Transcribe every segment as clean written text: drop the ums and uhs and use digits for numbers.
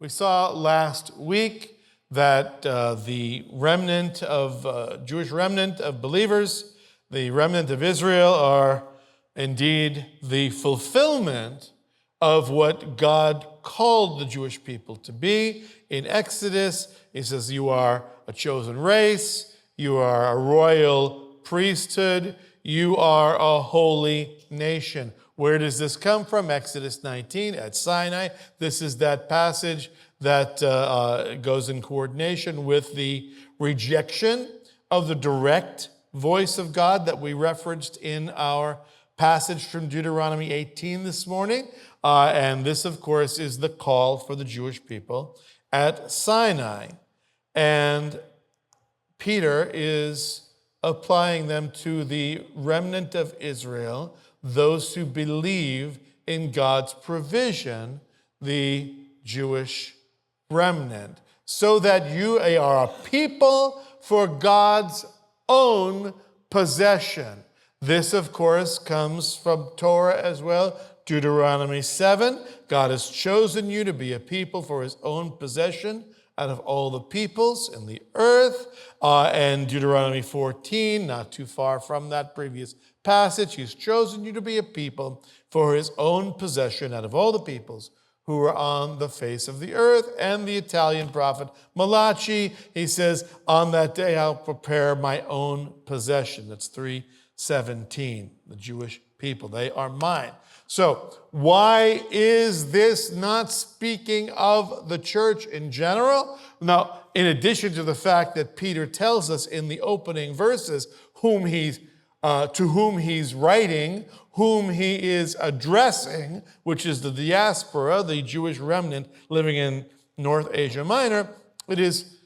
We saw last week that the remnant of, Jewish remnant of believers, the remnant of Israel, are indeed the fulfillment of what God called the Jewish people to be. In Exodus, he says, you are a chosen race, you are a royal priesthood, you are a holy nation. Where does this come from? Exodus 19 at Sinai. This is that passage that goes in coordination with the rejection of the direct voice of God that we referenced in our passage from Deuteronomy 18 this morning. And this, of course, is the call for the Jewish people at Sinai. And Peter is applying them to the remnant of Israel, those who believe in God's provision, the Jewish remnant, so that you are a people for God's own possession. This, of course, comes from Torah as well. Deuteronomy 7, God has chosen you to be a people for his own possession out of all the peoples in the earth. And Deuteronomy 14, not too far from that previous passage, he's chosen you to be a people for his own possession out of all the peoples who are on the face of the earth. And the Italian prophet Malachi, he says, on that day I'll prepare my own possession. That's 3:17, the Jewish people. They are mine. So why is this not speaking of the church in general? Now, in addition to the fact that Peter tells us in the opening verses to whom he's writing, whom he is addressing, which is the diaspora, the Jewish remnant living in North Asia Minor, it is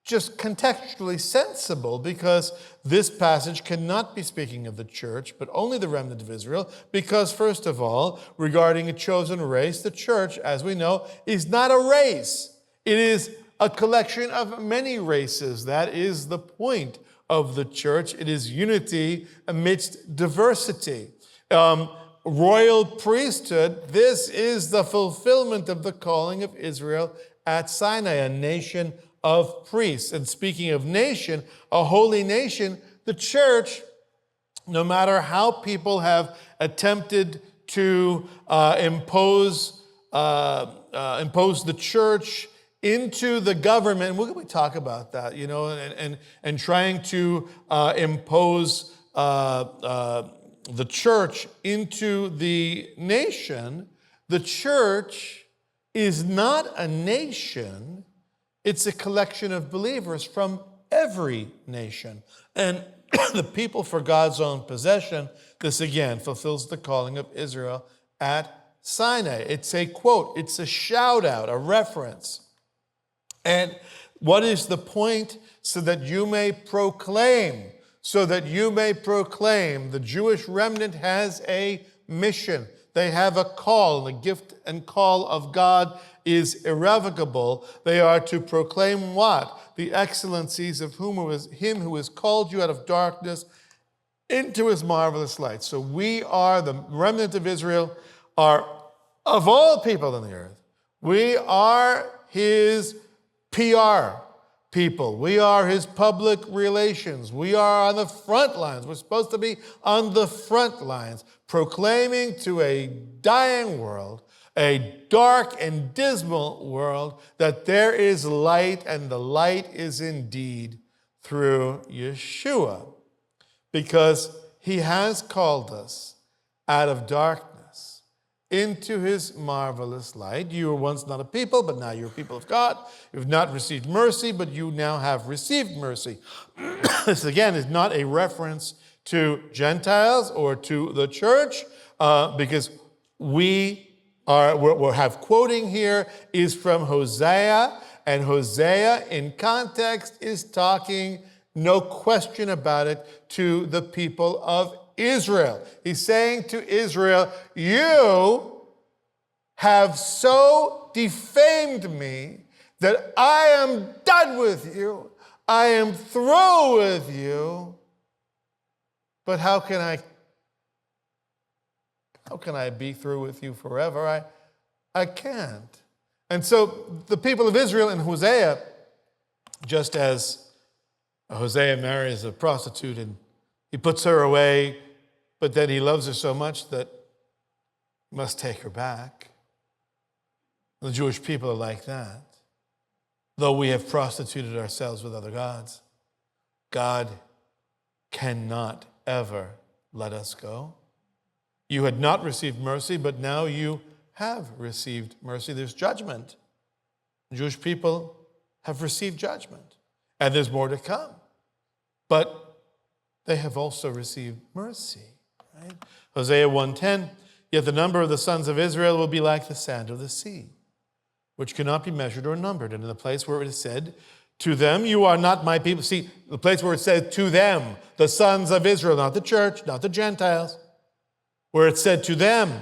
just contextually sensible because this passage cannot be speaking of the church, but only the remnant of Israel, because first of all, regarding a chosen race, the church, as we know, is not a race. It is a collection of many races. That is the point of the church. It is unity amidst diversity. Royal priesthood, this is the fulfillment of the calling of Israel at Sinai, a nation of priests. And speaking of nation, a holy nation, the church, no matter how people have attempted to impose the church into the government, and we're going to talk about that, and trying to impose the church into the nation, the church is not a nation. It's a collection of believers from every nation. And the people for God's own possession, this again fulfills the calling of Israel at Sinai. It's a quote, it's a shout out, a reference. And what is the point? So that you may proclaim, the Jewish remnant has a mission. They have a call. The gift and call of God is irrevocable. They are to proclaim what? The excellencies of him who has called you out of darkness into his marvelous light. So we are, the remnant of Israel, are of all people on the earth. We are his PR people. We are his public relations. We are on the front lines. We're supposed to be on the front lines, proclaiming to a dying world, a dark and dismal world, that there is light, and the light is indeed through Yeshua, because he has called us out of darkness into his marvelous light. You were once not a people, but now you're a people of God. You've not received mercy, but you now have received mercy. This, again, is not a reference to Gentiles or to the church, because we have quoting here is from Hosea, and Hosea in context is talking, no question about it, to the people of Israel. He's saying to Israel, you have so defamed me that I am done with you. I am through with you. But how can I be through with you forever? I can't. And so the people of Israel in Hosea, just as Hosea marries a prostitute and he puts her away, but then he loves her so much that he must take her back. The Jewish people are like that. Though we have prostituted ourselves with other gods, God cannot ever let us go. You had not received mercy, but now you have received mercy. There's judgment. The Jewish people have received judgment, and there's more to come. But they have also received mercy. Right? Hosea 1:10, yet the number of the sons of Israel will be like the sand of the sea, which cannot be measured or numbered. And in the place where it is said, to them you are not my people. See, the place where it said to them, the sons of Israel, not the church, not the Gentiles, where it said to them,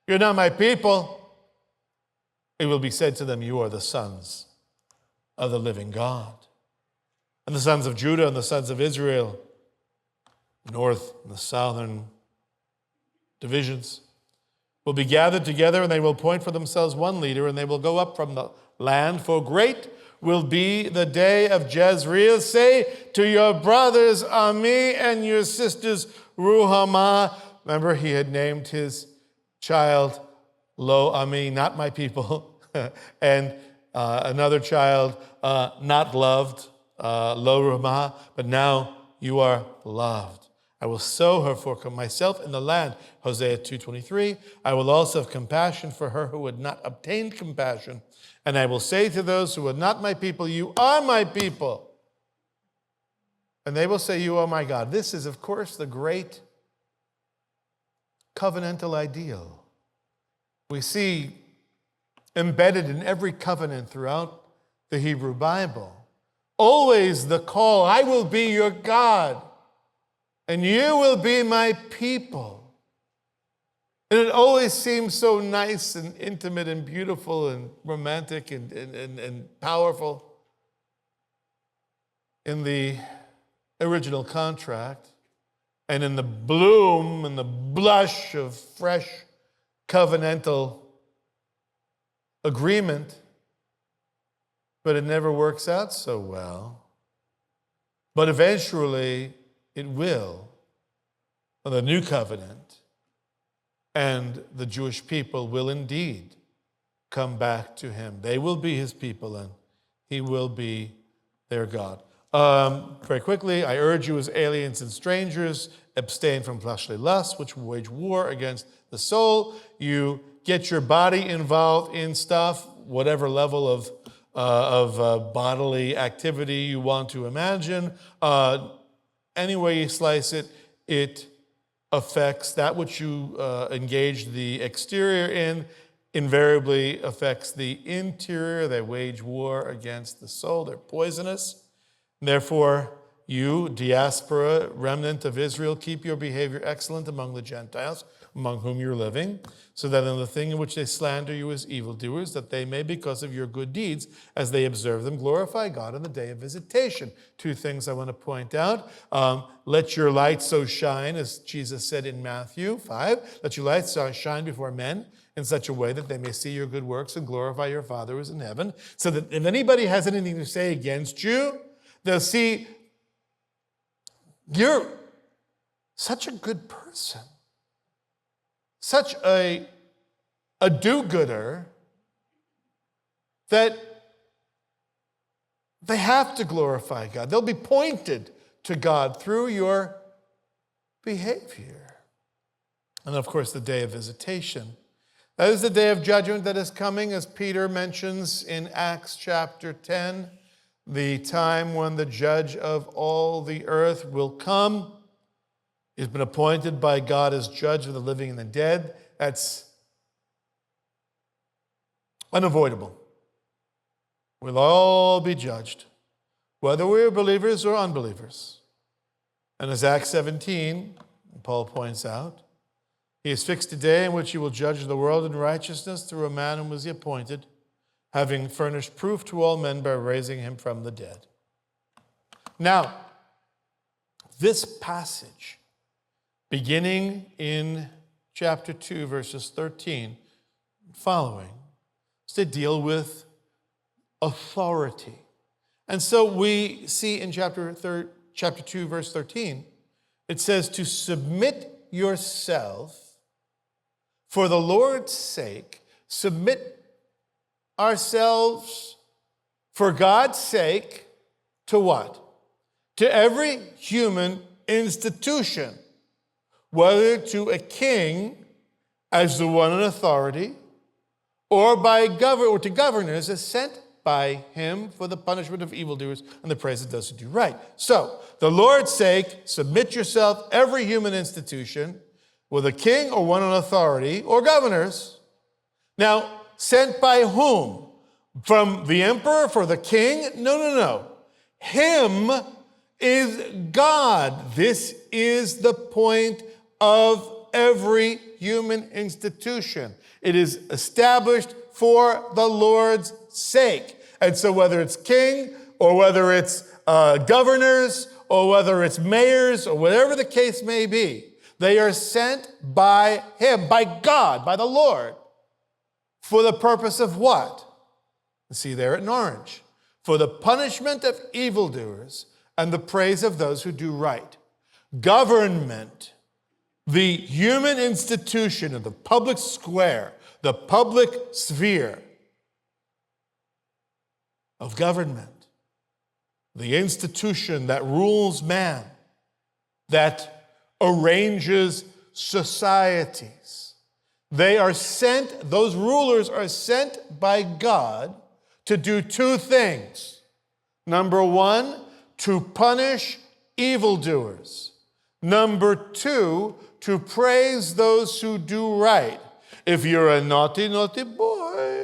you're not my people, it will be said to them, you are the sons of the living God. And the sons of Judah and the sons of Israel, the north and the southern divisions, will be gathered together, and they will appoint for themselves one leader, and they will go up from the land, for great will be the day of Jezreel. Say to your brothers, Ami, and your sisters, Ruhamah. Remember, he had named his child Lo Ami, not my people, and another child, not loved, Lo Ruhamah, but now you are loved. I will sow her for myself in the land, Hosea 2:23. I will also have compassion for her who had not obtained compassion. And I will say to those who are not my people, you are my people. And they will say, you are my God. This is, of course, the great covenantal ideal. We see embedded in every covenant throughout the Hebrew Bible. Always the call, I will be your God, and you will be my people. And it always seems so nice and intimate and beautiful and romantic and powerful in the original contract and in the bloom and the blush of fresh covenantal agreement, but it never works out so well. But eventually it will, on the new covenant, and the Jewish people will indeed come back to him. They will be his people, and he will be their God. Very quickly, I urge you as aliens and strangers, abstain from fleshly lusts, which wage war against the soul. You get your body involved in stuff, whatever level of bodily activity you want to imagine. Any way you slice it, it affects that which you engage the exterior in, invariably affects the interior. They wage war against the soul. They're poisonous. Therefore, you, diaspora, remnant of Israel, keep your behavior excellent among the Gentiles, among whom you're living, so that in the thing in which they slander you as evildoers, that they may, because of your good deeds, as they observe them, glorify God on the day of visitation. Two things I want to point out. Let your light so shine, as Jesus said in Matthew 5, let your light so shine before men in such a way that they may see your good works and glorify your Father who is in heaven, so that if anybody has anything to say against you, they'll see you're such a good person, such a do-gooder, that they have to glorify God. They'll be pointed to God through your behavior. And of course, the day of visitation. That is the day of judgment that is coming, as Peter mentions in Acts chapter 10, the time when the judge of all the earth will come. He's been appointed by God as judge of the living and the dead. That's unavoidable. We'll all be judged, whether we're believers or unbelievers. And as Acts 17, Paul points out, he has fixed a day in which he will judge the world in righteousness through a man whom was he appointed, having furnished proof to all men by raising him from the dead. Now, this passage, beginning in chapter 2, verses 13 following, is to deal with authority. And so we see in chapter 2, verse 13, it says to submit yourself for the Lord's sake, submit ourselves for God's sake to what? To every human institution, whether to a king as the one in authority, or to governors as sent by him for the punishment of evildoers and the praise of those who do right. So, the Lord's sake, submit yourself, every human institution, with a king or one in authority, or governors. Now, sent by whom? From the emperor, for the king? No. Him is God. This is the point of every human institution. It is established for the Lord's sake. And so whether it's king or whether it's governors or whether it's mayors or whatever the case may be, they are sent by him, by God, by the Lord, for the purpose of what? See there in orange. For the punishment of evildoers and the praise of those who do right. Government, the human institution of the public square, the public sphere of government, the institution that rules man, that arranges societies. They are sent, those rulers are sent by God to do two things. Number one, to punish evildoers. Number two, to praise those who do right. If you're a naughty boy,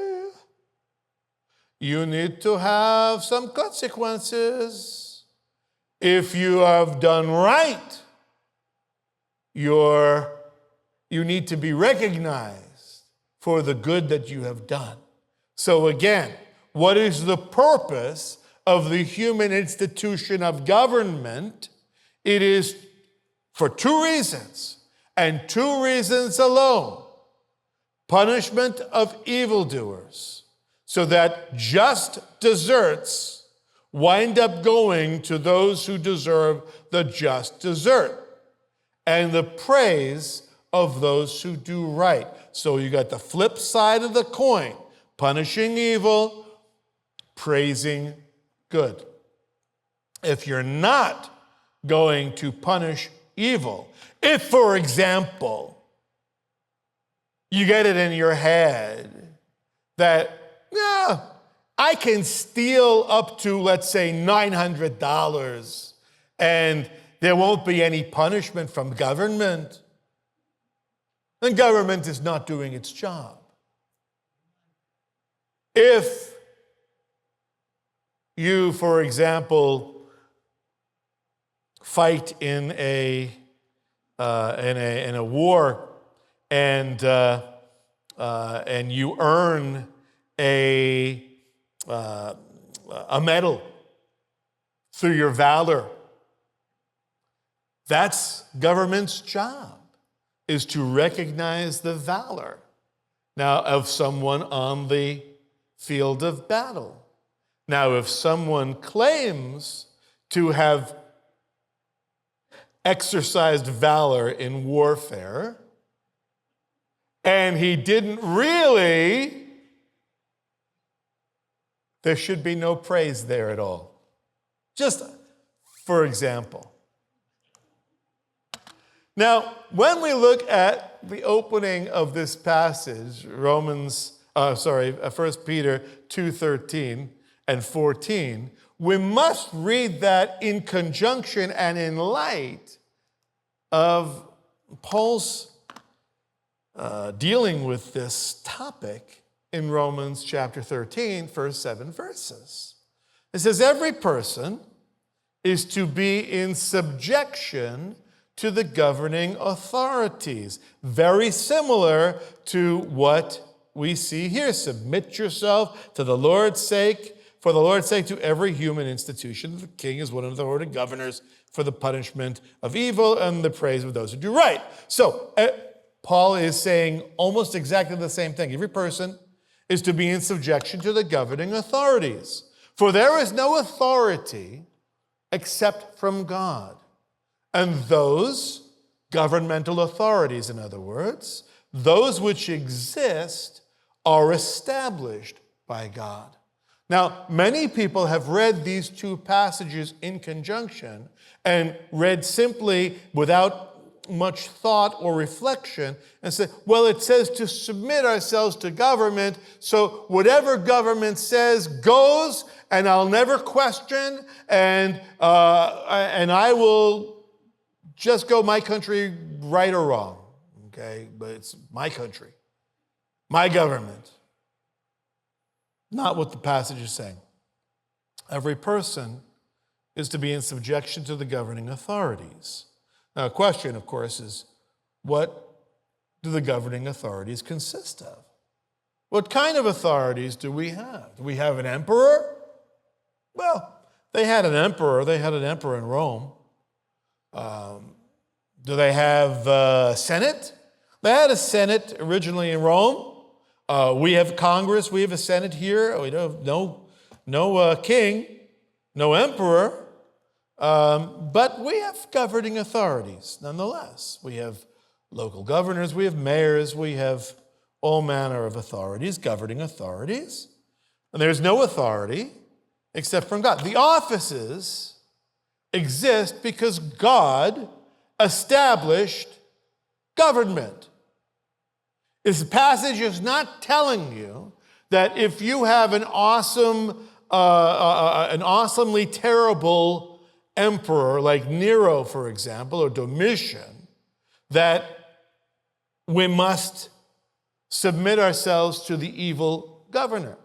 you need to have some consequences. If you have done right, you need to be recognized for the good that you have done. So again, what is the purpose of the human institution of government? It is for two reasons, and two reasons alone. Punishment of evildoers, so that just deserts wind up going to those who deserve the just desert, and the praise of those who do right. So you got the flip side of the coin, punishing evil, praising good. If you're not going to punish evil, if, for example, you get it in your head that, I can steal up to, let's say, $900 and there won't be any punishment from government, then government is not doing its job. If you, for example, fight in a war and you earn a medal through your valor, that's government's job, is to recognize the valor now of someone on the field of battle. Now, if someone claims to have exercised valor in warfare, and he didn't really, there should be no praise there at all. Just for example. Now, when we look at the opening of this passage, 1 Peter 2:13 and 14, we must read that in conjunction and in light of Paul's dealing with this topic in Romans chapter 13, first 7 verses. It says, every person is to be in subjection to the governing authorities. Very similar to what we see here. Submit yourself to the Lord's sake, for the Lord's sake, to every human institution. The king is one of the ordered governors for the punishment of evil and the praise of those who do right. So, Paul is saying almost exactly the same thing. Every person is to be in subjection to the governing authorities. For there is no authority except from God. And those governmental authorities, in other words, those which exist are established by God. Now, many people have read these two passages in conjunction and read simply without much thought or reflection and say, well, it says to submit ourselves to government, so whatever government says goes, and I'll never question, and I will just go my country right or wrong, okay? But it's my country, my government. Not what the passage is saying. Every person is to be in subjection to the governing authorities. Now, a question, of course, is what do the governing authorities consist of? What kind of authorities do we have? Do we have an emperor? Well, they had an emperor. They had an emperor in Rome. Do they have a Senate? They had a Senate originally in Rome. We have Congress. We have a Senate here. We don't have no king, no emperor. But we have governing authorities nonetheless. We have local governors, we have mayors, we have all manner of authorities, governing authorities. And there's no authority except from God. The offices exist because God established government. This passage is not telling you that if you have an awesomely terrible emperor like Nero, for example, or Domitian, that we must submit ourselves to the evil governor.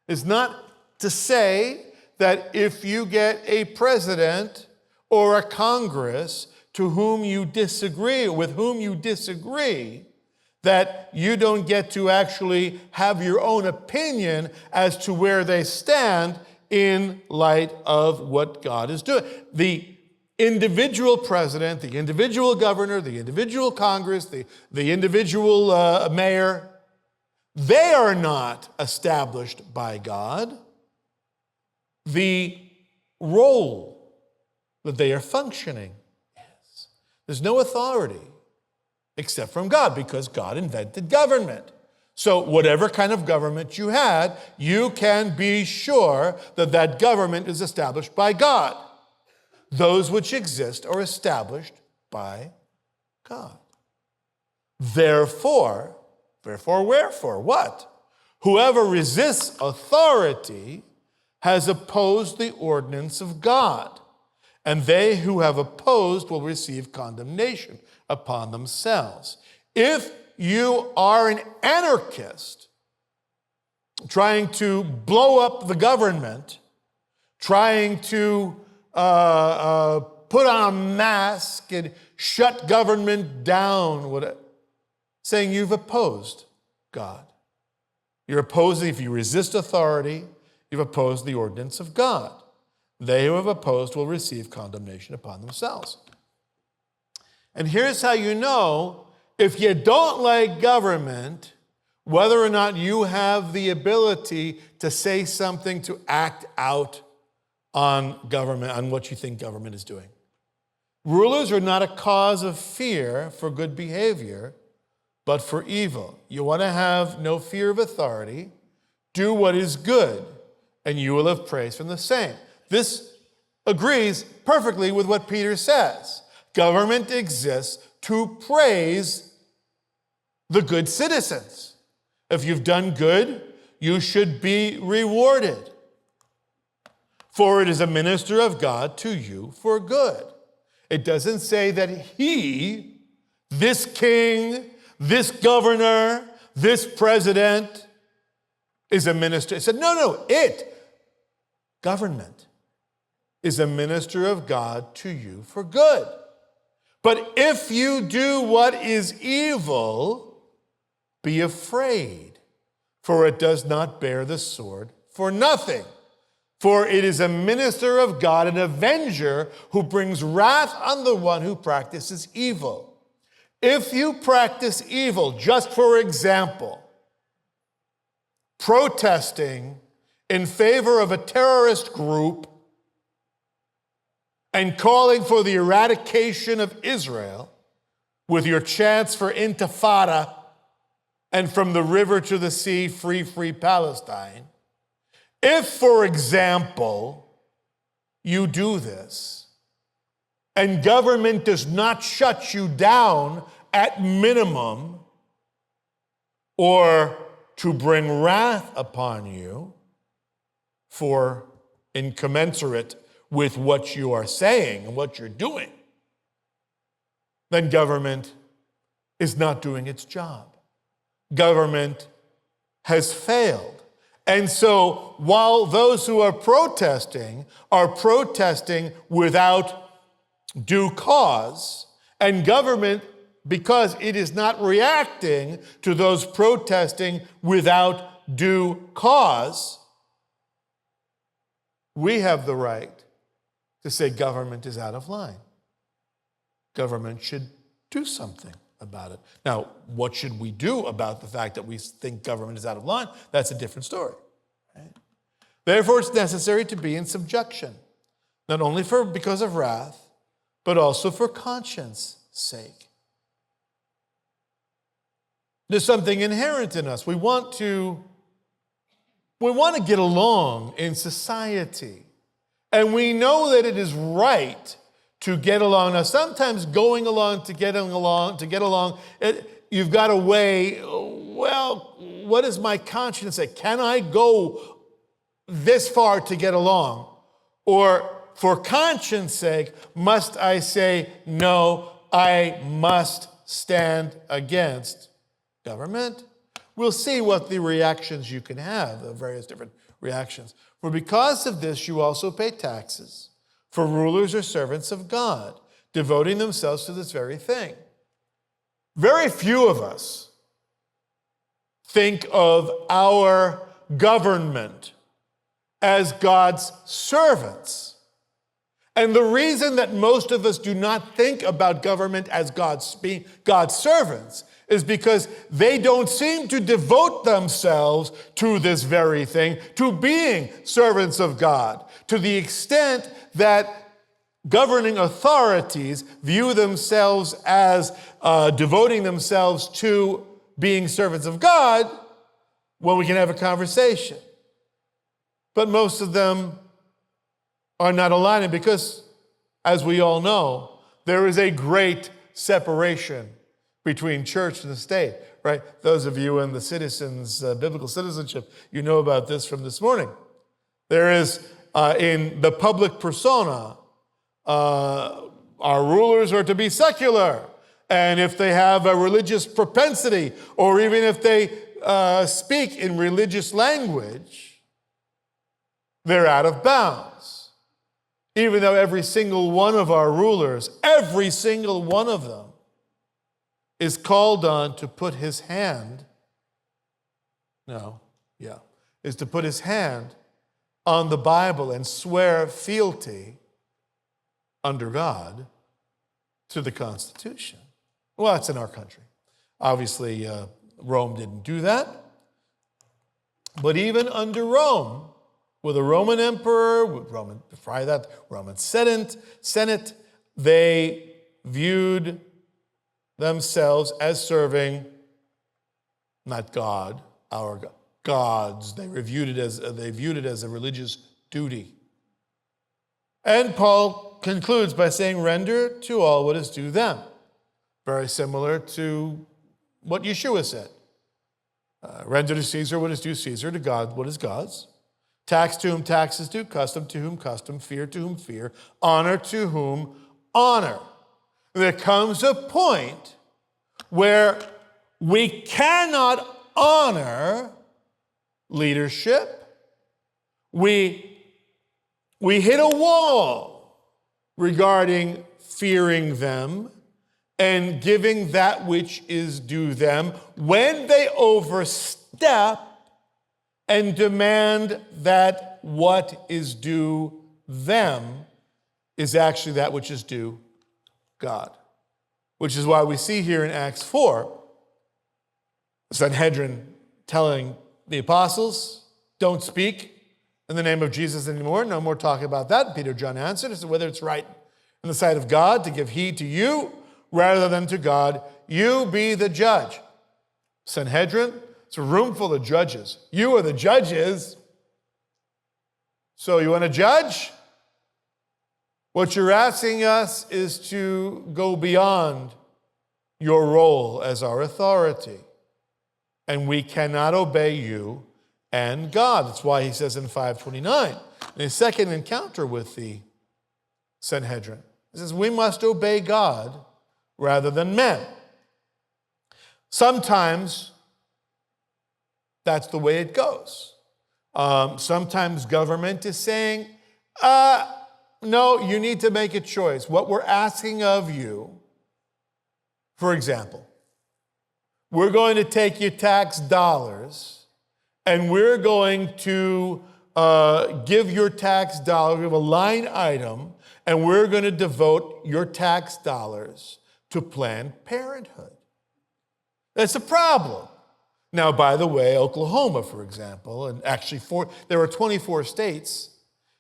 It's not to say that if you get a president or a Congress with whom you disagree, that you don't get to actually have your own opinion as to where they stand in light of what God is doing. The individual president, the individual governor, the individual Congress, the individual mayor, they are not established by God. The role that they are functioning is. There's no authority except from God because God invented government. So whatever kind of government you had, you can be sure that that government is established by God. Those which exist are established by God. Therefore, wherefore? What? Whoever resists authority has opposed the ordinance of God, and they who have opposed will receive condemnation upon themselves. If you are an anarchist trying to blow up the government, trying to put on a mask and shut government down, saying you've opposed God. You're opposing, if you resist authority, you've opposed the ordinance of God. They who have opposed will receive condemnation upon themselves. And here's how you know if you don't like government, whether or not you have the ability to say something, to act out on government, on what you think government is doing. Rulers are not a cause of fear for good behavior, but for evil. You want to have no fear of authority, do what is good, and you will have praise from the same. This agrees perfectly with what Peter says. Government exists to praise the good citizens. If you've done good, you should be rewarded. For it is a minister of God to you for good. It doesn't say that he, this king, this governor, this president, is a minister. It said, no, government, is a minister of God to you for good. But if you do what is evil, be afraid, for it does not bear the sword for nothing. For it is a minister of God, an avenger who brings wrath on the one who practices evil. If you practice evil, just for example, protesting in favor of a terrorist group and calling for the eradication of Israel with your chants for intifada and from the river to the sea, free, free Palestine, if, for example, you do this and government does not shut you down at minimum or to bring wrath upon you for incommensurate with what you are saying and what you're doing, then government is not doing its job. Government has failed. And so while those who are protesting without due cause, and government, because it is not reacting to those protesting without due cause, we have the right to say government is out of line. Government should do something about it. Now, what should we do about the fact that we think government is out of line? That's a different story. Right? Therefore, it's necessary to be in subjection, not only because of wrath, but also for conscience sake. There's something inherent in us. We want to get along in society. And we know that it is right to get along. Now, sometimes going along to get along, you've got to weigh, well, what does my conscience say? Can I go this far to get along? Or for conscience sake, must I say, no, I must stand against government? We'll see what the reactions you can have, the various different reactions. For because of this, you also pay taxes, for rulers are servants of God, devoting themselves to this very thing. Very few of us think of our government as God's servants. And the reason that most of us do not think about government as God's servants is because they don't seem to devote themselves to this very thing, to being servants of God, to the extent that governing authorities view themselves as devoting themselves to being servants of God when we can have a conversation. But most of them are not aligning because, as we all know, there is a great separation between church and the state, right? Those of you in the citizens, biblical citizenship, you know about this from this morning. There is, in the public persona, our rulers are to be secular. And if they have a religious propensity, or even if they speak in religious language, they're out of bounds. Even though every single one of our rulers, every single one of them, is called on to put his hand, is to put his hand on the Bible and swear fealty under God to the Constitution. Well, that's in our country. Obviously, Rome didn't do that. But even under Rome, with a Roman emperor, with Roman Senate, they viewed themselves as serving not God, our gods. They viewed it as a religious duty. And Paul concludes by saying, "Render to all what is due them." Very similar to what Yeshua said. Render to Caesar what is due Caesar, to God what is God's. Tax to whom tax is due, custom to whom custom, fear to whom fear, honor to whom honor. There comes a point where we cannot honor leadership. We hit a wall regarding fearing them and giving that which is due them when they overstep and demand that what is due them is actually that which is due God. Which is why we see here in Acts 4, Sanhedrin telling the apostles don't speak in the name of Jesus anymore. No more talking about that. Peter, John answered, he said, whether it's right in the sight of God to give heed to you rather than to God, you be the judge. Sanhedrin, it's a room full of judges. You are the judges. So you want to judge? What you're asking us is to go beyond your role as our authority. And we cannot obey you and God. That's why he says in 529, in his second encounter with the Sanhedrin, he says, we must obey God rather than men. Sometimes that's the way it goes. Sometimes government is saying, no, you need to make a choice. What we're asking of you, for example, we're going to take your tax dollars and we're going to give your tax dollars, we have a line item, and we're going to devote your tax dollars to Planned Parenthood. That's a problem. Now, by the way, Oklahoma, for example, and actually there are 24 states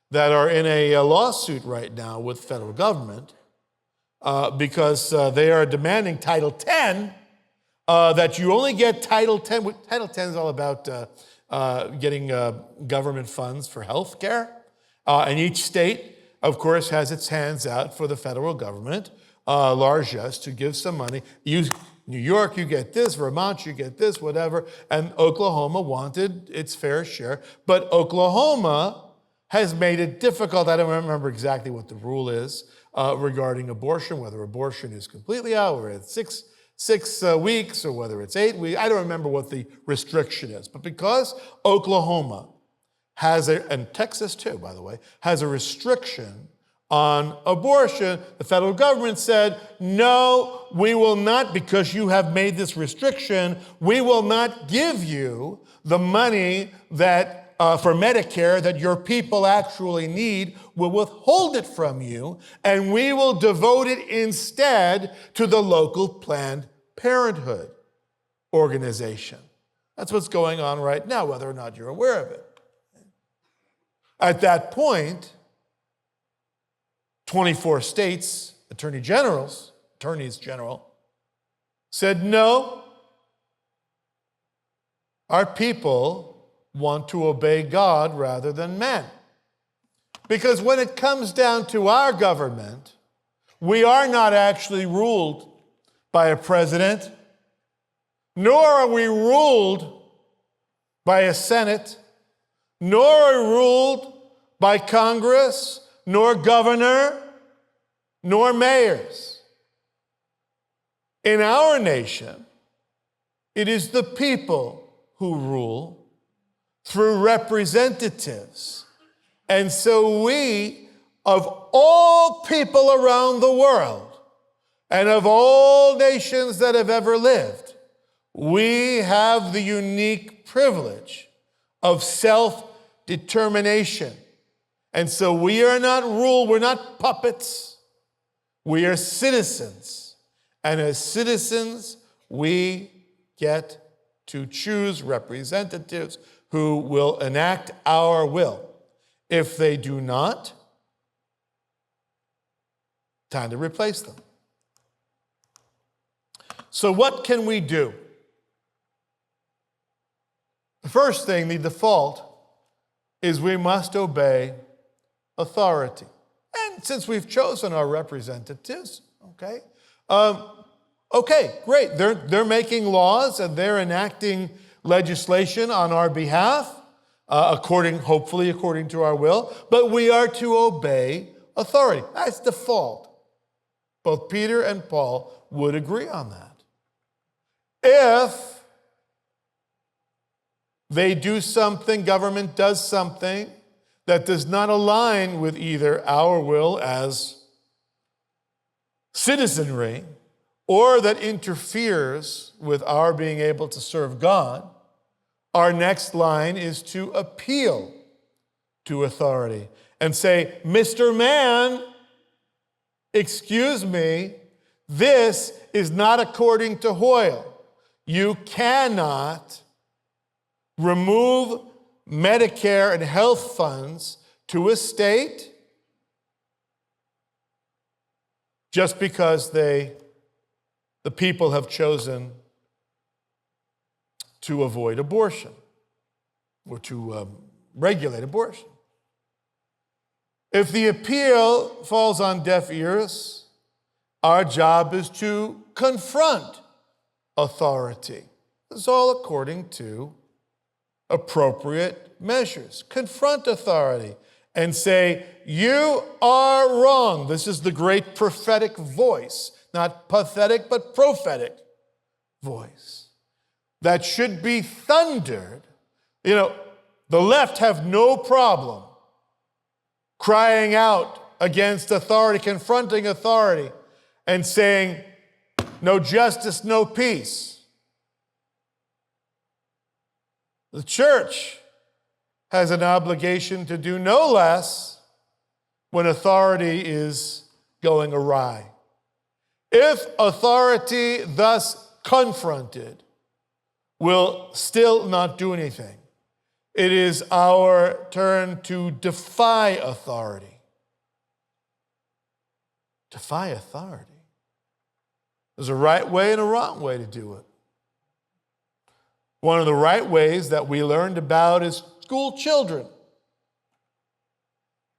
that are in a lawsuit right now with the federal government because they are demanding Title X, that you only get Title X. Title X is all about getting government funds for health care. And each state, of course, has its hands out for the federal government, largesse, to give some money. New York, you get this. Vermont, you get this, whatever. And Oklahoma wanted its fair share. But Oklahoma has made it difficult. I don't remember exactly what the rule is regarding abortion, whether abortion is completely out, or it's six weeks, or whether it's 8 weeks. I don't remember what the restriction is. But because Oklahoma has and Texas too, by the way, has a restriction on abortion, the federal government said, no, we will not, because you have made this restriction, we will not give you the money that for Medicare that your people actually need. We'll withhold it from you, and we will devote it instead to the local Planned Parenthood organization. That's what's going on right now, whether or not you're aware of it. At that point, 24 states, attorneys general, said, no, our people want to obey God rather than men. Because when it comes down to our government, we are not actually ruled by a president, nor are we ruled by a Senate, nor are we ruled by Congress, nor governor, nor mayors. In our nation, it is the people who rule through representatives. And so we, of all people around the world, and of all nations that have ever lived, we have the unique privilege of self-determination. And so we are not ruled, we're not puppets, we are citizens. And as citizens, we get to choose representatives who will enact our will. If they do not, time to replace them. So what can we do? The first thing, the default, is we must obey authority. And since we've chosen our representatives, okay, great. They're making laws and they're enacting legislation on our behalf, hopefully according to our will, but we are to obey authority. That's default. Both Peter and Paul would agree on that. If they do something, government does something that does not align with either our will as citizenry or that interferes with our being able to serve God, our next line is to appeal to authority and say, Mr. Man, excuse me, this is not according to Hoyle. You cannot remove Medicare and health funds to a state just because the people have chosen to avoid abortion or to regulate abortion. If the appeal falls on deaf ears, our job is to confront authority. This is all according to appropriate measures. Confront authority and say, you are wrong. This is the great prophetic voice, not pathetic, but prophetic voice that should be thundered. You know, the left have no problem crying out against authority, confronting authority, and saying, no justice, no peace. The church has an obligation to do no less when authority is going awry. If authority thus confronted will still not do anything, it is our turn to defy authority. Defy authority. There's a right way and a wrong way to do it. One of the right ways that we learned about is school children.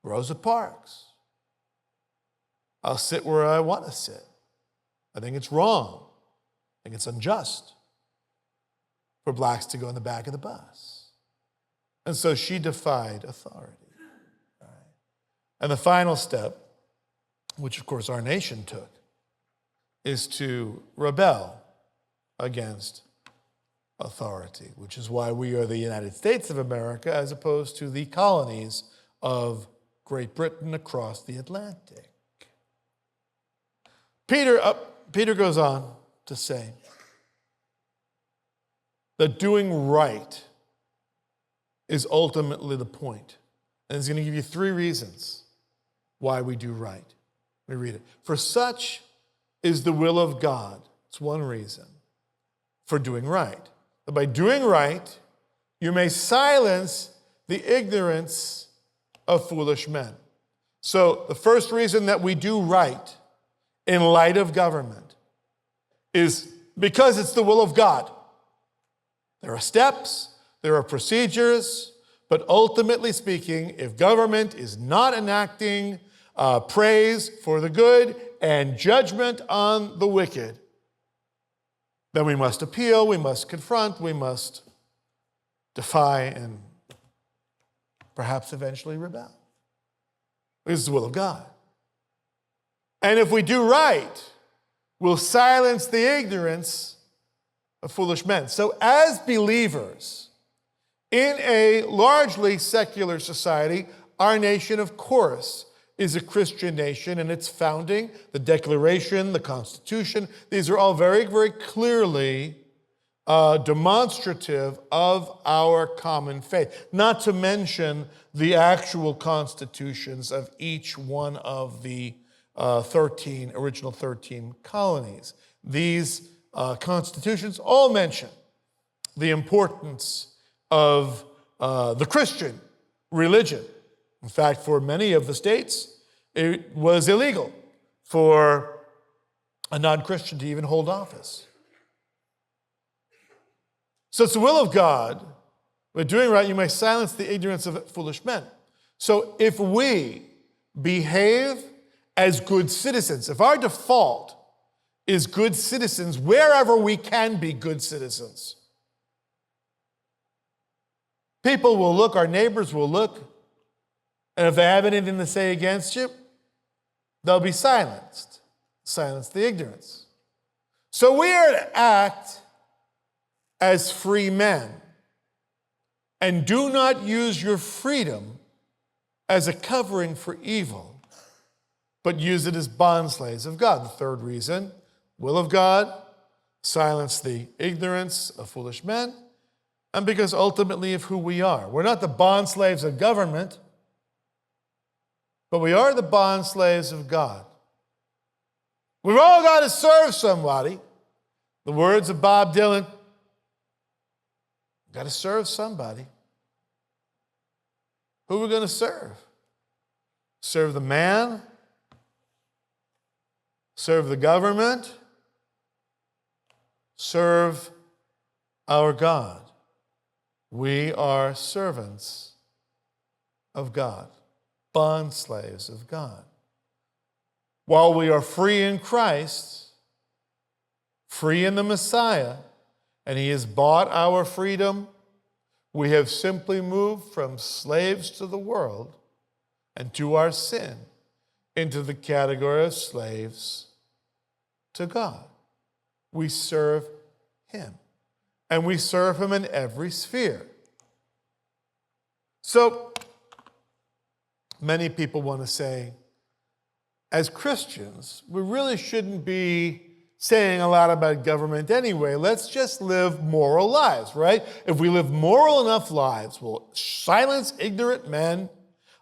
Rosa Parks. I'll sit where I want to sit. I think it's wrong. I think it's unjust for blacks to go in the back of the bus. And so she defied authority. Right. And the final step, which of course our nation took, is to rebel against authority, which is why we are the United States of America as opposed to the colonies of Great Britain across the Atlantic. Peter goes on to say that doing right is ultimately the point. And he's going to give you 3 reasons why we do right. Let me read it. For such is the will of God. It's one reason for doing right. That by doing right, you may silence the ignorance of foolish men. So the first reason that we do right in light of government is because it's the will of God. There are steps, there are procedures, but ultimately speaking, if government is not enacting praise for the good and judgment on the wicked, then we must appeal, we must confront, we must defy, and perhaps eventually rebel. This is the will of God. And if we do right, we'll silence the ignorance of foolish men. So as believers in a largely secular society, our nation, of course, is a Christian nation, and its founding, the Declaration, the Constitution, these are all very, very clearly demonstrative of our common faith, not to mention the actual constitutions of each one of the original 13 colonies. These constitutions all mention the importance of the Christian religion. In fact, for many of the states, it was illegal for a non-Christian to even hold office. So it's the will of God. By doing right, you may silence the ignorance of foolish men. So if we behave as good citizens, if our default is good citizens wherever we can be good citizens, people will look, our neighbors will look, and if they have anything to say against you, they'll be silenced. Silence the ignorance. So we are to act as free men and do not use your freedom as a covering for evil, but use it as bondslaves of God. The third reason, will of God, silence the ignorance of foolish men, and because ultimately of who we are. We're not the bondslaves of government, but we are the bondslaves of God. We've all got to serve somebody. The words of Bob Dylan, Got to serve somebody. Who are we going to serve? Serve the man? Serve the government? Serve our God. We are servants of God, bond slaves of God. While we are free in Christ, free in the Messiah, and he has bought our freedom, we have simply moved from slaves to the world and to our sin into the category of slaves to God. We serve him, and we serve him in every sphere. So, many people want to say, as Christians, we really shouldn't be saying a lot about government anyway. Let's just live moral lives, right? If we live moral enough lives, we'll silence ignorant men.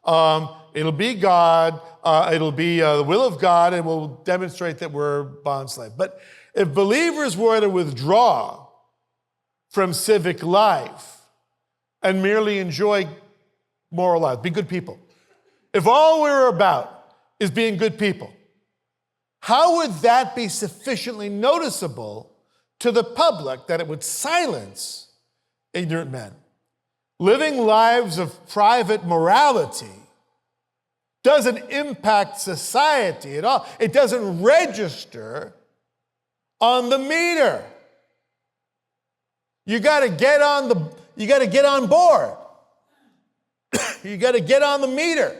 It'll be God. It'll be the will of God, and we'll demonstrate that we're bond slaves. But if believers were to withdraw from civic life and merely enjoy moral life, be good people. If all we're about is being good people, how would that be sufficiently noticeable to the public that it would silence ignorant men? Living lives of private morality doesn't impact society at all. It doesn't register on the meter. You got to get on board. You got to get on the meter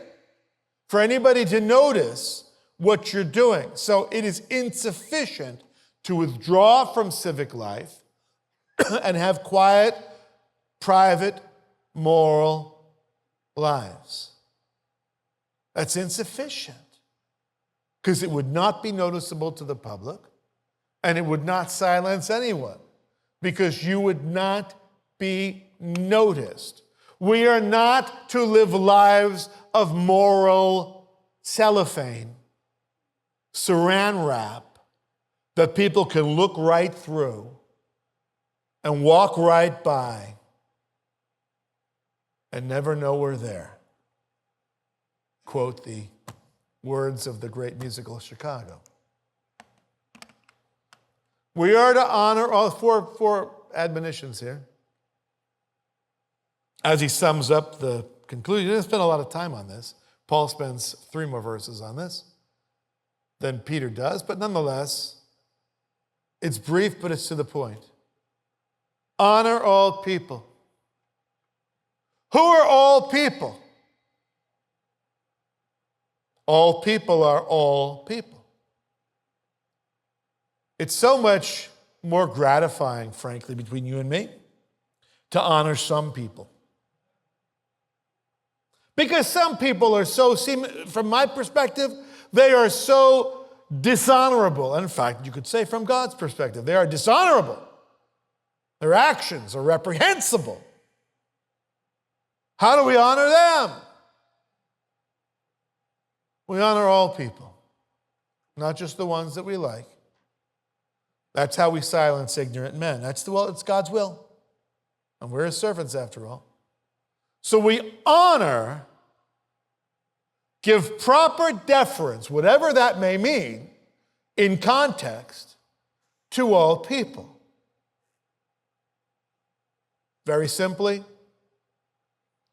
for anybody to notice what you're doing. So it is insufficient to withdraw from civic life and have quiet, private, moral lives. That's insufficient because it would not be noticeable to the public and it would not silence anyone because you would not be noticed. We are not to live lives of moral cellophane, saran wrap, that people can look right through and walk right by and never know we're there. Quote the words of the great musical Chicago. We are to honor all four admonitions here. As he sums up the conclusion, he didn't spend a lot of time on this. Paul spends 3 more verses on this than Peter does, but nonetheless, it's brief, but it's to the point. Honor all people. Who are all people? All people are all people. It's so much more gratifying, frankly, between you and me, to honor some people. Because some people are so, from my perspective, they are so dishonorable. And in fact, you could say from God's perspective, they are dishonorable. Their actions are reprehensible. How do we honor them? We honor all people, not just the ones that we like. That's how we silence ignorant men. It's God's will. And we're his servants after all. So we honor, give proper deference, whatever that may mean, in context, to all people. Very simply,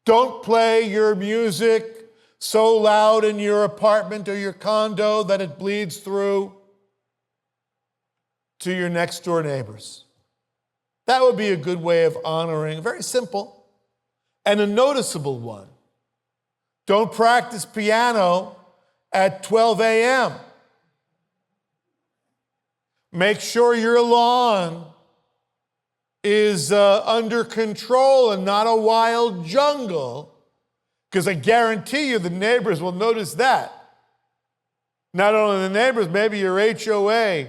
don't play your music so loud in your apartment or your condo that it bleeds through to your next door neighbors. That would be a good way of honoring, very simple, and a noticeable one. Don't practice piano at 12 a.m. Make sure your lawn is under control and not a wild jungle, because I guarantee you the neighbors will notice that. Not only the neighbors, maybe your HOA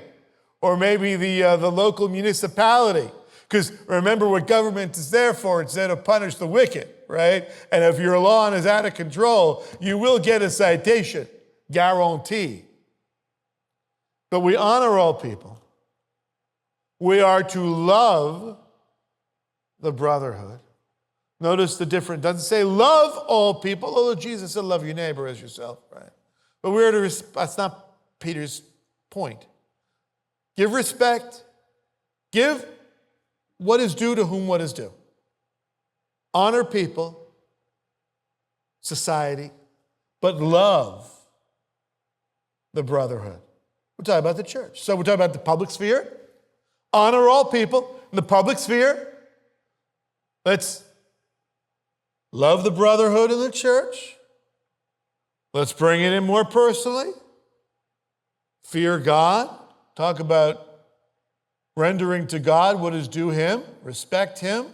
or maybe the local municipality. Because remember what government is there for. It's there to punish the wicked, right? And if your lawn is out of control, you will get a citation, guarantee. But we honor all people. We are to love the brotherhood. Notice the difference. It doesn't say love all people, although Jesus said love your neighbor as yourself, right? But that's not Peter's point. Give respect. Give what is due to whom what is due. Honor people, society, but love the brotherhood. We're talking about the church. So we're talking about the public sphere. Honor all people in the public sphere. Let's love the brotherhood in the church. Let's bring it in more personally. Fear God. Talk about rendering to God what is due him. Respect him.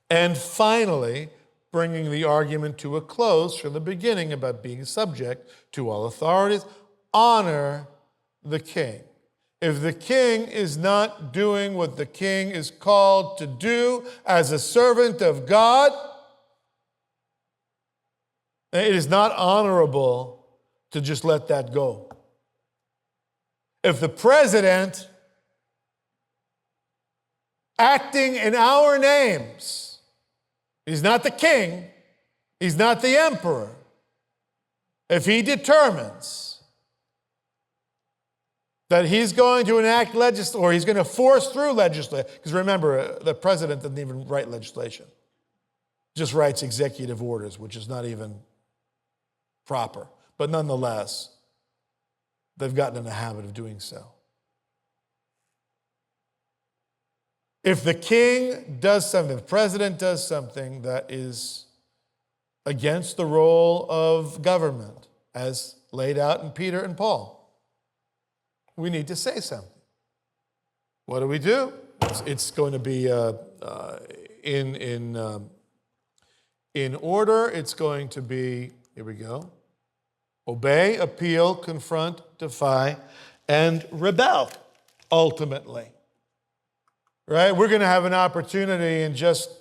And finally, bringing the argument to a close from the beginning about being subject to all authorities. Honor the king. If the king is not doing what the king is called to do as a servant of God, it is not honorable to just let that go. If the president, acting in our names, he's not the king, he's not the emperor, if he determines that he's going to enact legislation, or he's going to force through legislation, because remember, the president doesn't even write legislation, just writes executive orders, which is not even proper. But nonetheless, they've gotten in the habit of doing so. If the king does something, if the president does something that is against the role of government, as laid out in Peter and Paul, we need to say something. What do? It's going to be in order. It's going to be, here we go, obey, appeal, confront, defy, and rebel, ultimately. Right? We're going to have an opportunity in just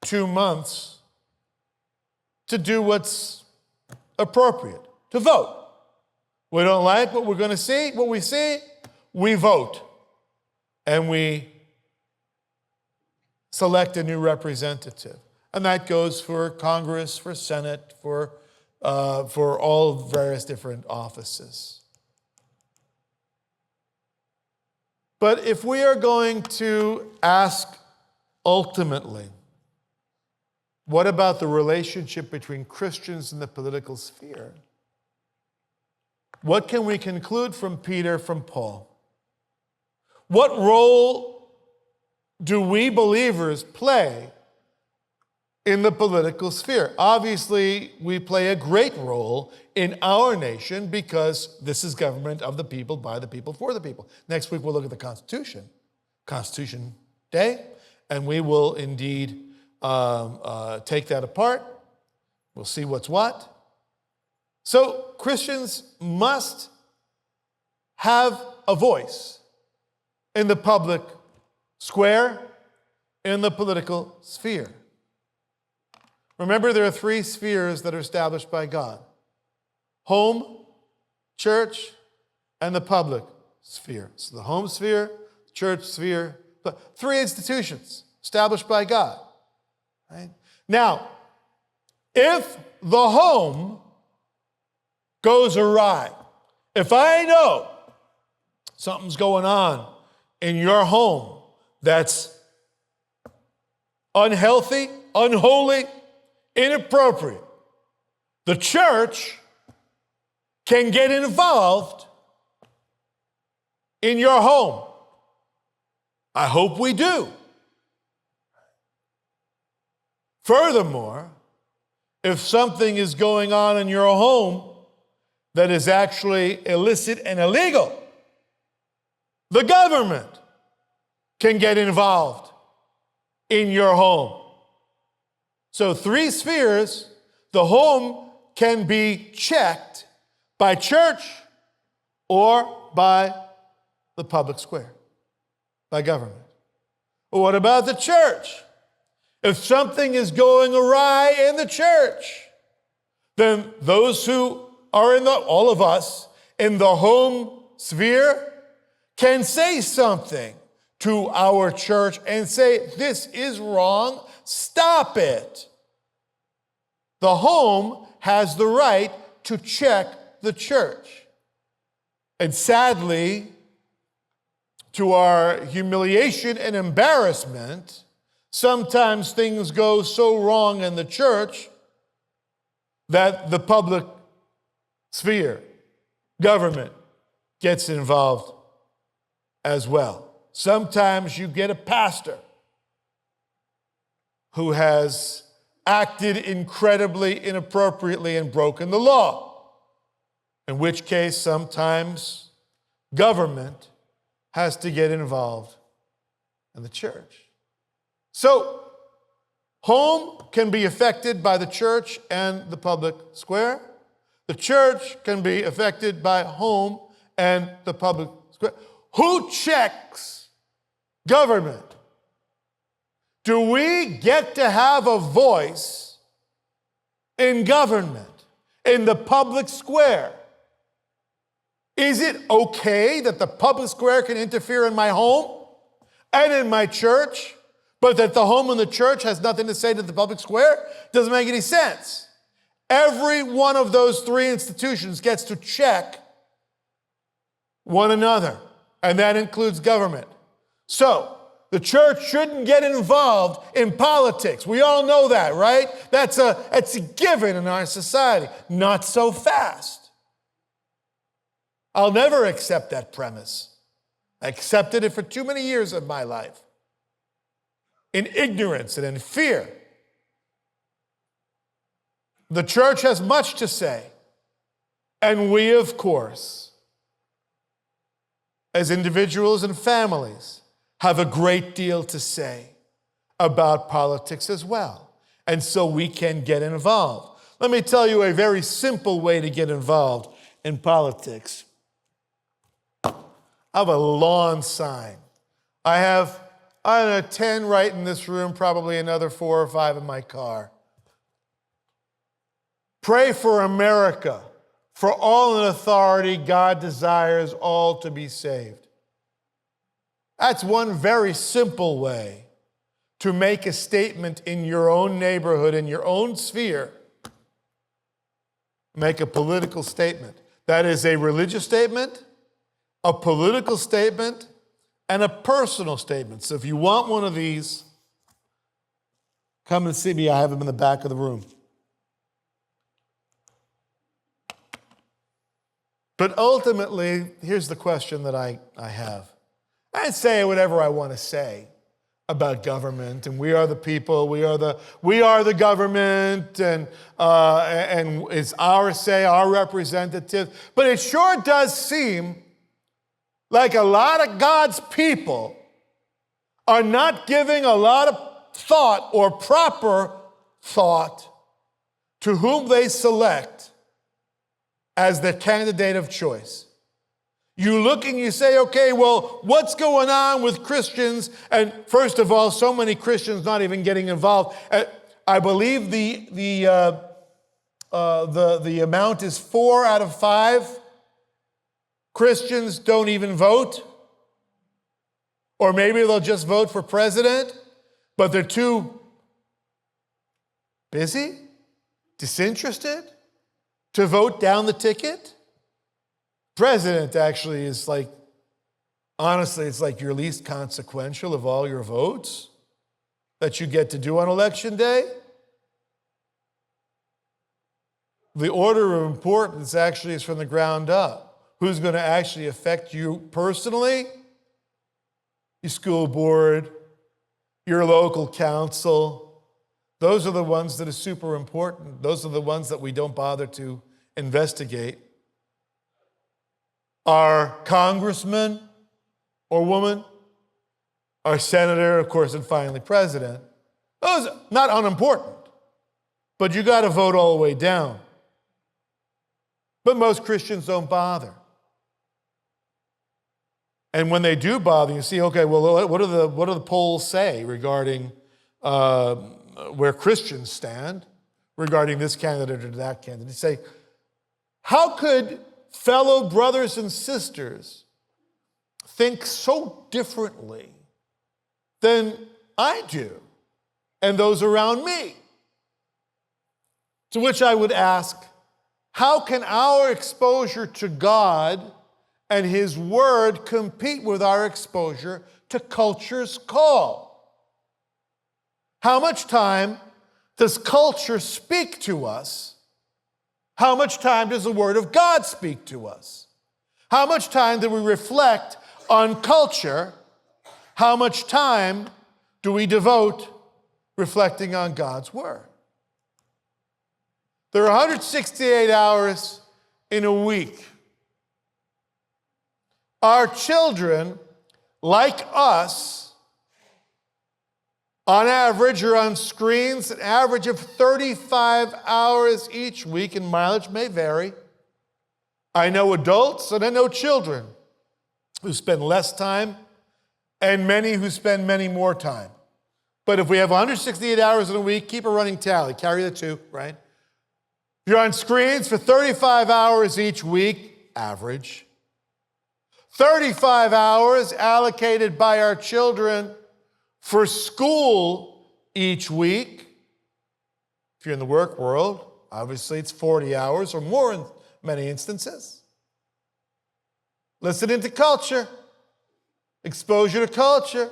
2 months to do what's appropriate, to vote. We don't like what we're going to see, what we see, we vote. And we select a new representative. And that goes for Congress, for Senate, for all various different offices. But if we are going to ask ultimately, what about the relationship between Christians and the political sphere? What can we conclude from Peter, from Paul? What role do we believers play in the political sphere? Obviously, we play a great role in our nation because this is government of the people, by the people, for the people. Next week, we'll look at the Constitution, Constitution Day, and we will indeed take that apart. We'll see what's what. So Christians must have a voice in the public square, in the political sphere. Remember, there are 3 spheres that are established by God: home, church, and the public sphere. So the home sphere, church sphere, 3 institutions established by God. Right? Now, if the home goes awry, if I know something's going on in your home that's unhealthy, unholy, inappropriate, the church can get involved in your home. I hope we do. Furthermore, if something is going on in your home that is actually illicit and illegal, the government can get involved in your home. So 3 spheres. The home can be checked by church or by the public square, by government. But what about the church? If something is going awry in the church, then those who are all of us in the home sphere can say something to our church and say, this is wrong, stop it. The home has the right to check the church. And sadly, to our humiliation and embarrassment, sometimes things go so wrong in the church that the public sphere, government, gets involved as well. Sometimes you get a pastor who has acted incredibly inappropriately and broken the law, in which case sometimes government has to get involved in the church. So, home can be affected by the church and the public square. The church can be affected by home and the public square. Who checks government? Do we get to have a voice in government, in the public square? Is it okay that the public square can interfere in my home and in my church, but that the home and the church has nothing to say to the public square? Doesn't make any sense. Every one of those three institutions gets to check one another, and that includes government. So, the church shouldn't get involved in politics. We all know that, right? That's a given in our society. Not so fast. I'll never accept that premise. I accepted it for too many years of my life, in ignorance and in fear. The church has much to say, and we, of course, as individuals and families, have a great deal to say about politics as well. And so we can get involved. Let me tell you a very simple way to get involved in politics. I have a lawn sign. I have 10 right in this room, probably another 4 or 5 in my car. Pray for America. For all in authority, God desires all to be saved. That's one very simple way to make a statement in your own neighborhood, in your own sphere. Make a political statement. That is a religious statement, a political statement, and a personal statement. So if you want one of these, come and see me. I have them in the back of the room. But ultimately, here's the question that I have. I say whatever I want to say about government, and we are the people, we are the government, and it's our say, our representative. But it sure does seem like a lot of God's people are not giving a lot of thought or proper thought to whom they select as the candidate of choice. You look and you say, okay, well, what's going on with Christians? And first of all, so many Christians not even getting involved. I believe the amount is 4 out of 5 Christians don't even vote. Or maybe they'll just vote for president, but they're too busy, disinterested to vote down the ticket. President actually is like, honestly, it's like your least consequential of all your votes that you get to do on election day. The order of importance actually is from the ground up. Who's going to actually affect you personally? Your school board, your local council. Those are the ones that are super important. Those are the ones that we don't bother to investigate. Our congressman or woman, our senator, of course, and finally president. Those are not unimportant, but you got to vote all the way down. But most Christians don't bother. And when they do bother, you see, okay, well, what do the polls say regarding where Christians stand, regarding this candidate or that candidate? They say, how could fellow brothers and sisters think so differently than I do and those around me. To which I would ask, how can our exposure to God and His Word compete with our exposure to culture's call? How much time does culture speak to us? How much time does the Word of God speak to us? How much time do we reflect on culture? How much time do we devote reflecting on God's Word? There are 168 hours in a week. Our children, like us, on average are on screens an average of 35 hours each week, and mileage may vary. I know adults and I know children who spend less time and many who spend many more time. But if we have 168 hours in a week, keep a running tally. Carry the two, right? If you're on screens for 35 hours each week, average. 35 hours allocated by our children for school each week. If you're in the work world, obviously it's 40 hours or more in many instances. Listening to culture, exposure to culture.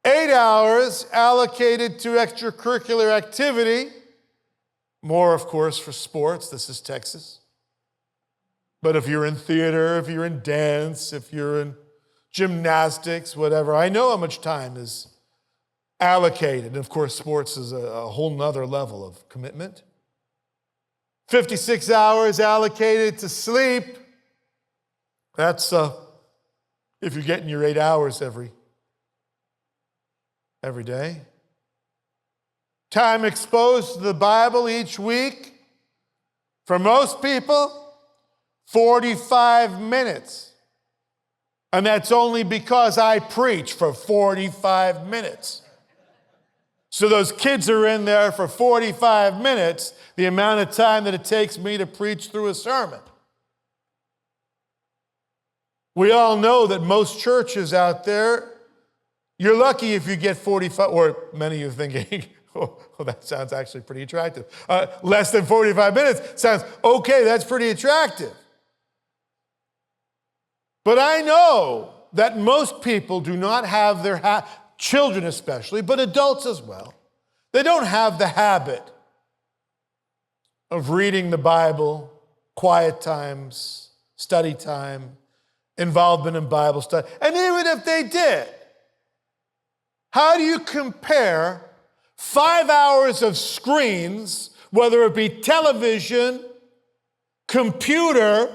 8 hours allocated to extracurricular activity. More, of course, for sports. This is Texas. But if you're in theater, if you're in dance, if you're in gymnastics, whatever, I know how much time is allocated. And of course, sports is a whole nother level of commitment. 56 hours allocated to sleep. That's if you're getting your 8 hours every day. Time exposed to the Bible each week, for most people, 45 minutes. And that's only because I preach for 45 minutes. So those kids are in there for 45 minutes, the amount of time that it takes me to preach through a sermon. We all know that most churches out there, you're lucky if you get 45, or many of you thinking, oh, that sounds actually pretty attractive. Less than 45 minutes sounds, okay, that's pretty attractive. But I know that most people do not have their children especially, but adults as well. They don't have the habit of reading the Bible, quiet times, study time, involvement in Bible study. And even if they did, how do you compare 5 hours of screens, whether it be television, computer,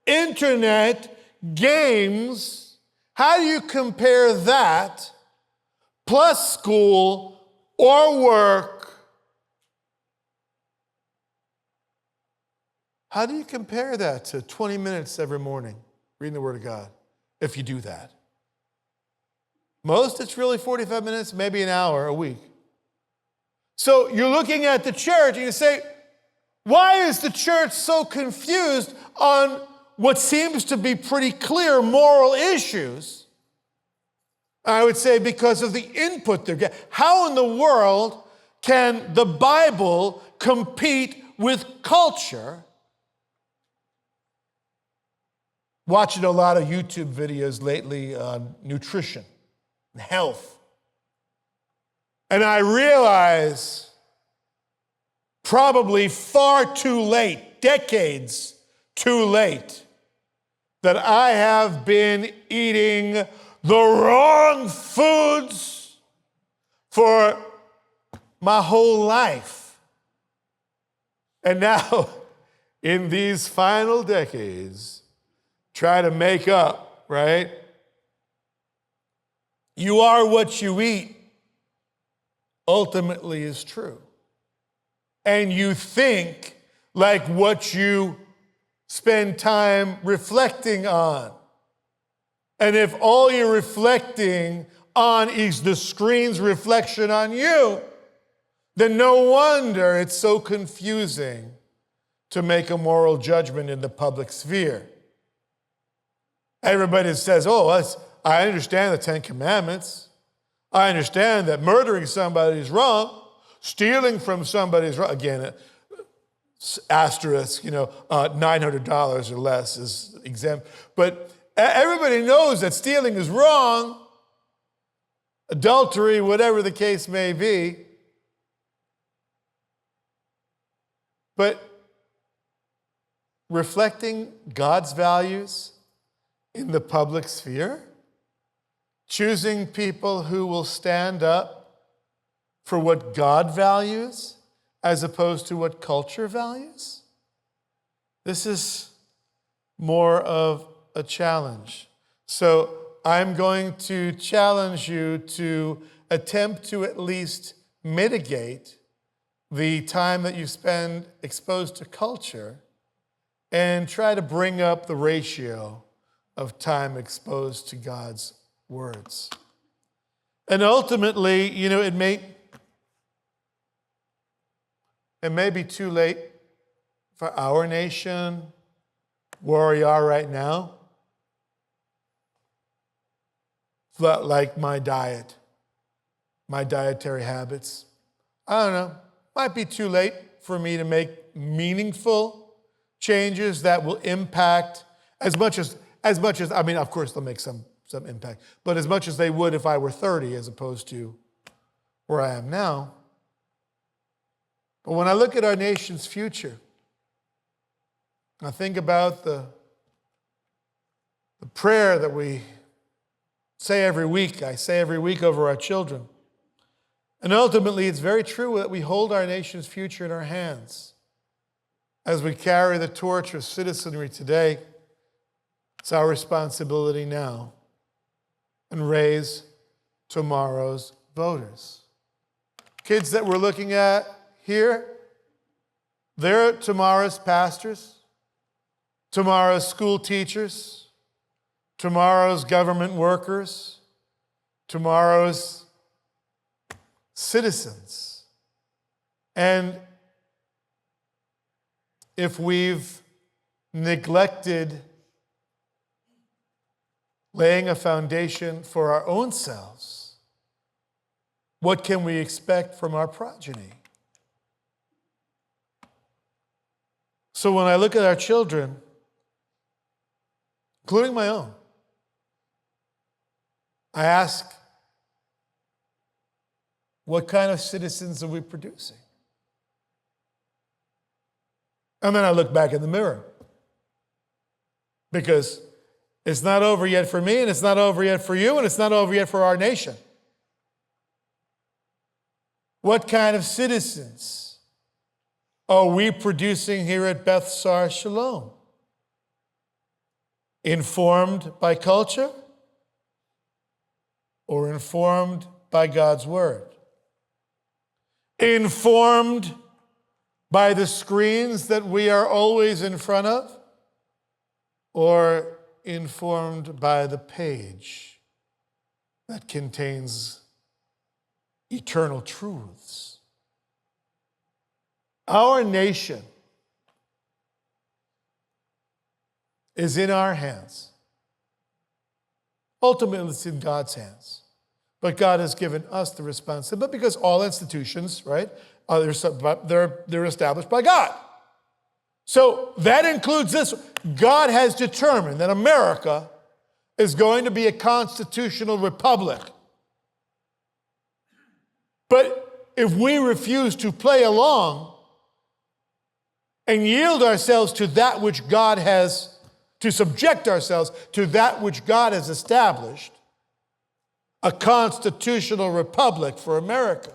internet, games, how do you compare that plus school or work? How do you compare that to 20 minutes every morning reading the Word of God, if you do that? Most, it's really 45 minutes, maybe an hour a week. So you're looking at the church and you say, why is the church so confused on what seems to be pretty clear moral issues? I would say because of the input they're getting. How in the world can the Bible compete with culture? Watching a lot of YouTube videos lately on nutrition and health. And I realize probably far too late, decades too late, that I have been eating the wrong foods for my whole life. And now, in these final decades, try to make up, right? You are what you eat, ultimately is true. And you think like what you spend time reflecting on. And if all you're reflecting on is the screen's reflection on you, then no wonder it's so confusing to make a moral judgment in the public sphere. Everybody says, oh, I understand the Ten Commandments. I understand that murdering somebody is wrong, stealing from somebody is wrong. Again, asterisk, $900 or less is exempt. But everybody knows that stealing is wrong, adultery, whatever the case may be. But reflecting God's values in the public sphere, choosing people who will stand up for what God values as opposed to what culture values, this is more of a challenge. So I'm going to challenge you to attempt to at least mitigate the time that you spend exposed to culture and try to bring up the ratio of time exposed to God's words. And ultimately, it may be too late for our nation, where we are right now. Like my diet, my dietary habits. I don't know. Might be too late for me to make meaningful changes that will impact as much as of course they'll make some impact, but as much as they would if I were 30 as opposed to where I am now. But when I look at our nation's future, I think about the prayer that we say every week, I say every week over our children. And ultimately, it's very true that we hold our nation's future in our hands. As we carry the torch of citizenry today, it's our responsibility now and raise tomorrow's voters. Kids that we're looking at here, they're tomorrow's pastors, tomorrow's school teachers, tomorrow's government workers, tomorrow's citizens. And if we've neglected laying a foundation for our own selves, what can we expect from our progeny? So when I look at our children, including my own, I ask, what kind of citizens are we producing? And then I look back in the mirror. Because it's not over yet for me, and it's not over yet for you, and it's not over yet for our nation. What kind of citizens are we producing here at Beth Sar Shalom? Informed by culture or informed by God's word? Informed by the screens that we are always in front of, or informed by the page that contains eternal truths? Our nation is in our hands. Ultimately, it's in God's hands. But God has given us the responsibility, because all institutions, right, they're established by God. So that includes this. God has determined that America is going to be a constitutional republic. But if we refuse to play along and yield ourselves to that which God has, to subject ourselves to that which God has established, a constitutional republic for America,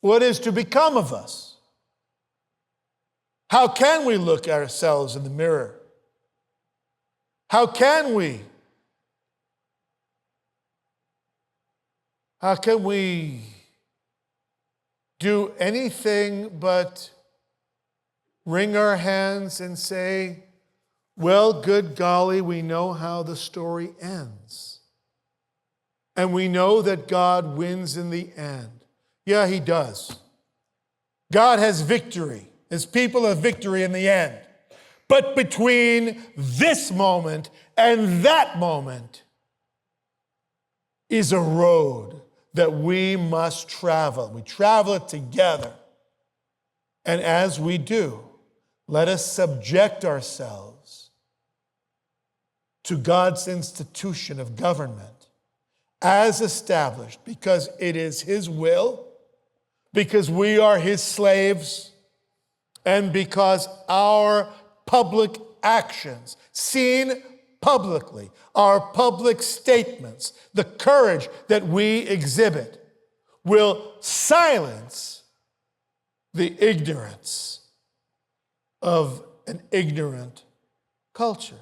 what is to become of us? How can we look at ourselves in the mirror? How can we do anything but wring our hands and say, well, good golly, we know how the story ends. And we know that God wins in the end. Yeah, he does. God has victory. His people have victory in the end. But between this moment and that moment, is a road that we must travel. We travel it together. And as we do, let us subject ourselves to God's institution of government as established, because it is His will, because we are His slaves, and because our public actions, seen publicly, our public statements, the courage that we exhibit, will silence the ignorance of an ignorant culture.